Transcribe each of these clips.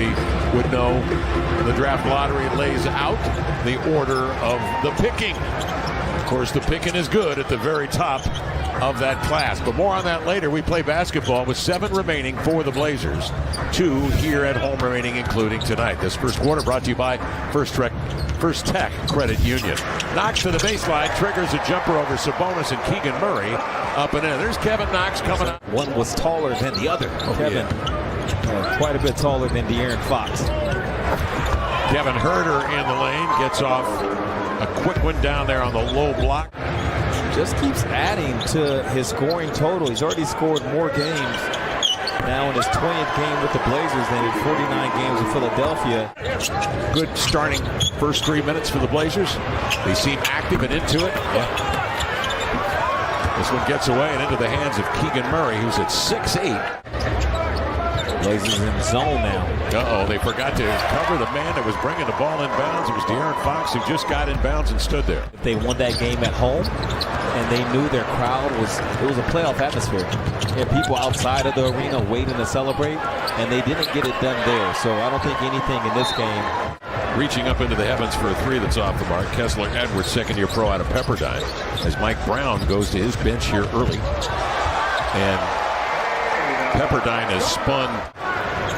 we would know, the draft lottery lays out the order of the picking. Of course, the picking is good at the very top of that class. But more on that later. We play basketball with 7 remaining for the Blazers. 2 here at home remaining, including tonight. This first quarter brought to you by First Tech Credit Union. Knox to the baseline, triggers a jumper over Sabonis and Keegan Murray. Up and in. There's Kevin Knox coming up. One was taller than the other. Kevin, quite a bit taller than De'Aaron Fox. Kevin Huerter in the lane, gets off a quick one down there on the low block. Just keeps adding to his scoring total. He's already scored more games now in his 20th game with the Blazers than in 49 games with Philadelphia. Good starting first 3 minutes for the Blazers. They seem active and into it. Yeah. This one gets away and into the hands of Keegan Murray, who's at 6'8". Blazers in zone now. Uh-oh, they forgot to cover the man that was bringing the ball inbounds. It was De'Aaron Fox who just got inbounds and stood there. If they won that game at home and they knew their crowd it was a playoff atmosphere. And people outside of the arena waiting to celebrate, and they didn't get it done there. So I don't think anything in this game. Reaching up into the heavens for a 3 that's off the mark. Kessler Edwards, second-year pro out of Pepperdine, as Mike Brown goes to his bench here early. And Pepperdine has spun.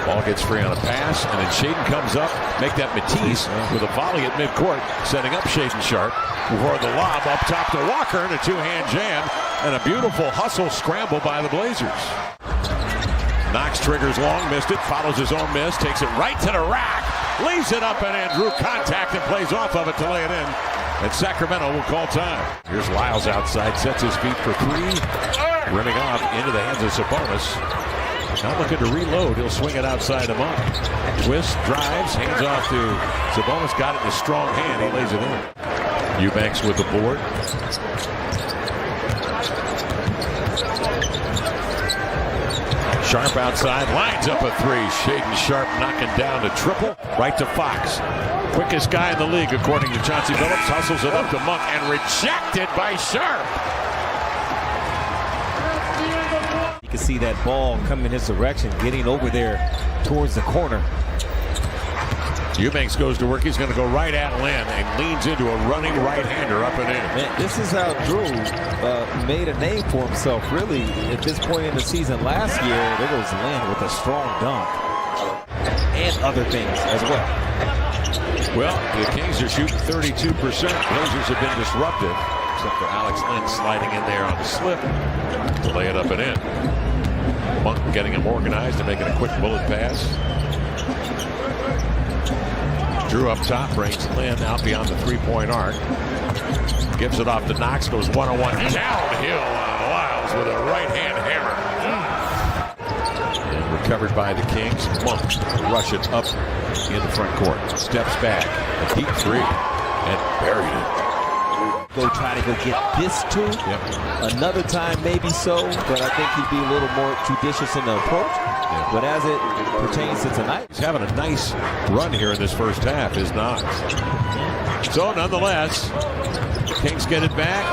Ball gets free on a pass, and then Shaedon comes up. Make that Matisse with a volley at midcourt, setting up Shaedon Sharpe before the lob up top to Walker, and a two-hand jam, and a beautiful hustle scramble by the Blazers. Knox triggers long, missed it, follows his own miss, takes it right to the rack, leaves it up and in, drew contact and plays off of it to lay it in. And Sacramento will call time. Here's Lyles outside, sets his feet for 3, rimming off into the hands of Sabonis. Not looking to reload. He'll swing it outside the Monk. Twist, drives, hands off to Sabonis. Got it in a strong hand. He lays it in. Eubanks with the board. Sharpe outside, lines up a 3. Shaedon Sharpe knocking down the triple. Right to Fox. Quickest guy in the league, according to Chauncey Billups. Hustles it up to Monk and rejected by Sharpe. You can see that ball come in his direction, getting over there towards the corner. Eubanks goes to work. He's going to go right at Lynn and leans into a running right-hander up and in. Man, this is how Drew made a name for himself, really. At this point in the season last year, there goes Lynn with a strong dunk. And other things as well. Well, the Kings are shooting 32%. Blazers have been disruptive, except for Alex Lynn sliding in there on the slip to lay it up and in. Monk getting him organized and making a quick bullet pass. Drew up top, brings Lynn out beyond the three-point arc. Gives it off to Knox, goes one-on-one downhill on Lyles with a right-hand hammer. And recovered by the Kings. Monk rushing up in the front court. Steps back, a deep 3, and buried it. Go try to go get this too. Yep. Another time maybe so, but I think he'd be a little more judicious in the approach. Yeah. But as it pertains to tonight, he's having a nice run here in this first half, is Knox. So nonetheless, Kings get it back.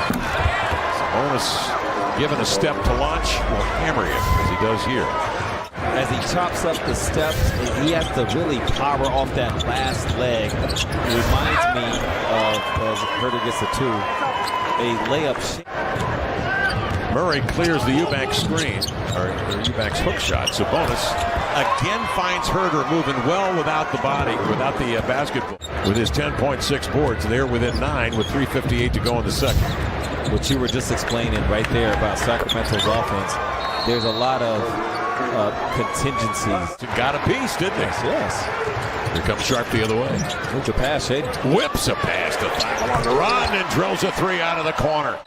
Sabonis given a step to launch, will hammer him as he does here. As he chops up the steps, he has to really power off that last leg. It reminds me of, as Huerter gets the 2, a layup. Murray clears the Eubanks screen, or Eubanks hook shot. Sabonis again finds Huerter moving well without the body, without the basketball. With his 10.6 boards, they're within 9 with 3:58 to go in the second. What you were just explaining right there about Sacramento's offense, there's a lot of contingencies. Got a piece, didn't they? Yes. Here comes Sharpe the other way. Whips a pass, Shaedon. Whips a pass to foul on the run and drills a 3 out of the corner.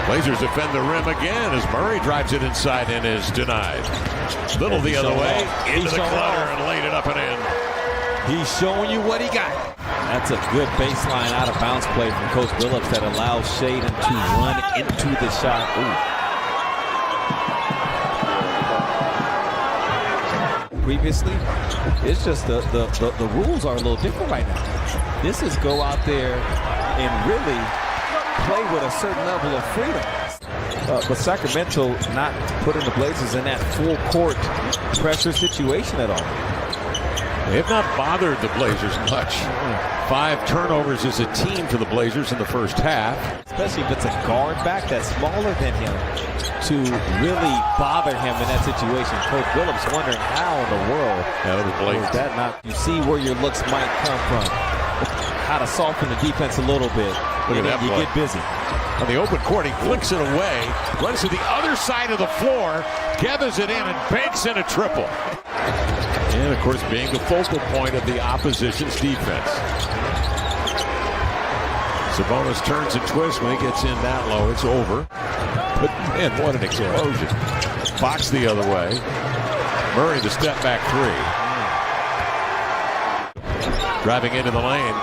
Blazers defend the rim again as Murray drives it inside and is denied. Little the other way, into the clutter and laid it up and in. He's showing you what he got. That's a good baseline out of bounds play from Coach Billups that allows Shaedon to run into the shot. Ooh. Previously, it's just the rules are a little different right now. This is go out there and really play with a certain level of freedom. But Sacramento not putting the Blazers in that full court pressure situation at all. They have not bothered the Blazers much. 5 turnovers as a team for the Blazers in the first half. Especially if it's a guard back that's smaller than him to really bother him in that situation. Coach Phillips wondering how in the world is that not. You see where your looks might come from. How to soften the defense a little bit. Look at that you play. get busy. On the open court, he flicks it away, runs to the other side of the floor, gathers it in, and banks in a triple. And, of course, being the focal point of the opposition's defense. Sabonis turns and twists. When he gets in that low, it's over. But, man, what an explosion. Fox the other way. Murray the step-back 3. Driving into the lane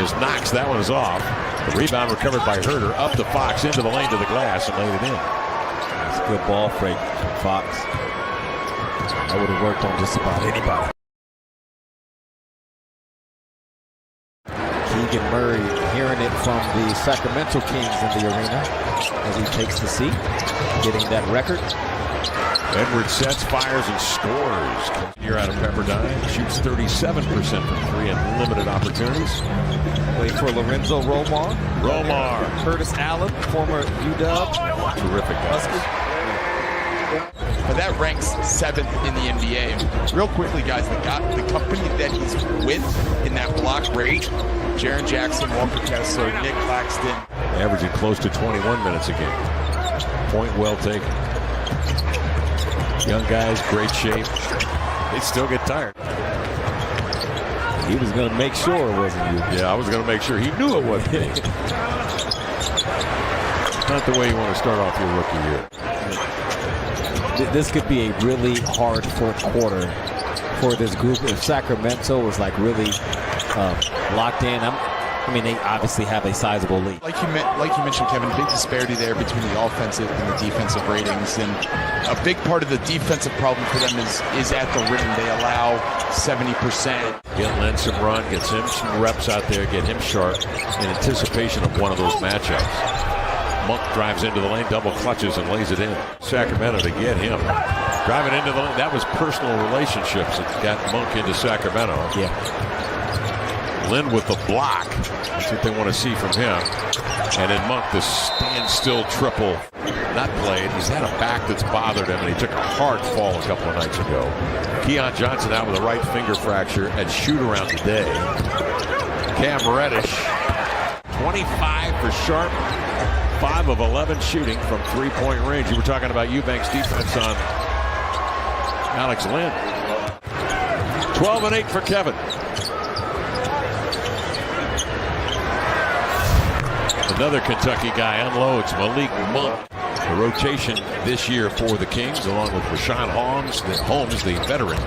is Knox. That one is off. The rebound recovered by Herter. Up to Fox, into the lane to the glass, and laid it in. That's a good ball fake from Fox. I would have worked on just about anybody. Keegan Murray hearing it from the Sacramento Kings in the arena as he takes the seat, getting that record. Edwards sets, fires, and scores. Here out of Pepperdine, shoots 37% from 3 in limited opportunities. Wait for Lorenzo Romar. Curtis Allen, former UW. Terrific Husker. But that ranks 7th in the NBA. And real quickly, guys, the company that he's with in that block rate, Jaren Jackson, Walker Kessler, Nick Claxton. Averaging close to 21 minutes a game. Point well taken. Young guys, great shape. They still get tired. He was going to make sure it wasn't you. Yeah, I was going to make sure he knew it wasn't me. Not the way you want to start off your rookie year. This could be a really hard fourth quarter for this group. If Sacramento was like really locked in, I mean, they obviously have a sizable lead. Like you mentioned, Kevin, big disparity there between the offensive and the defensive ratings. And a big part of the defensive problem for them is at the rim. They allow 70%. Get Len some run, gets him some reps out there, get him sharp in anticipation of one of those matchups. Monk drives into the lane, double clutches, and lays it in. Sacramento to get him. Driving into the lane. That was personal relationships that got Monk into Sacramento. Yeah. Lynn with the block. That's what they want to see from him. And then Monk, the standstill triple. Not played. He's had a back that's bothered him, and he took a hard fall a couple of nights ago. Keon Johnson out with a right finger fracture at shoot-around today. Cam Reddish, 25 for Sharp. 5 of 11 shooting from three-point range. You were talking about Eubank's defense on Alex Lynn. 12 and 8 for Kevin. Another Kentucky guy unloads, Malik Monk. The rotation this year for the Kings, along with Rashawn Holmes, the veteran.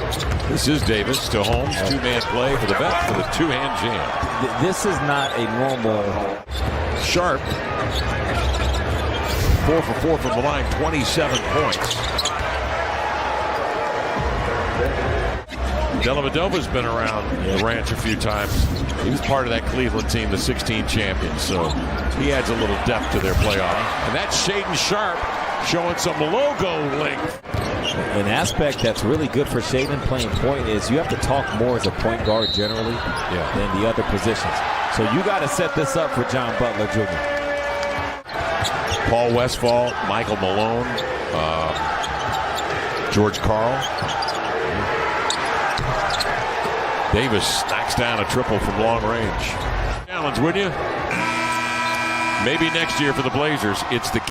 This is Davis to Holmes, two-man play for the vet for the two-hand jam. This is not a normal. Sharp, 4 for 4 from the line, 27 points. Dellavedova's been around the ranch a few times. He was part of that Cleveland team, the 16 champions, so he adds a little depth to their playoff. And that's Shaedon Sharp showing some logo length. An aspect that's really good for Shaedon playing point is you have to talk more as a point guard generally than the other positions. So you got to set this up for John Butler Jr. Paul Westphal, Michael Malone, George Karl. Davis knocks down a triple from long range. Challenge, wouldn't you? Maybe next year for the Blazers, it's the